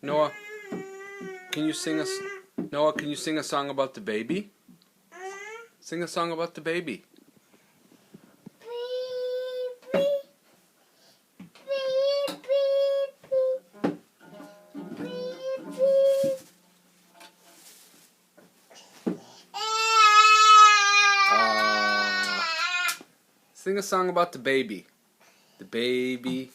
Noah, can you sing us? Noah, can you sing a song about the baby? Sing a song about the baby. Sing a song about the baby. The baby.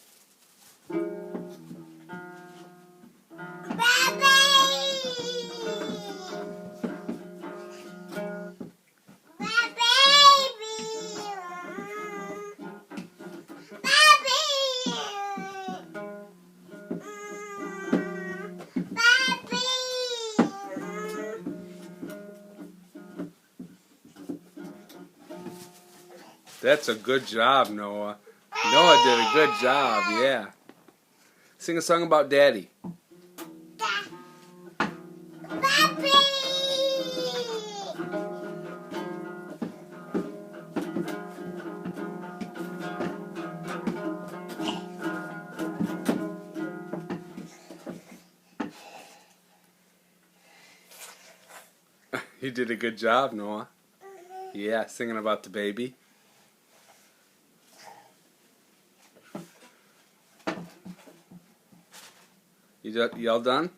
That's a good job, Noah. Noah did a good job, yeah. Sing a song about Daddy. You did a good job, Noah. Yeah, singing about the baby. You all done?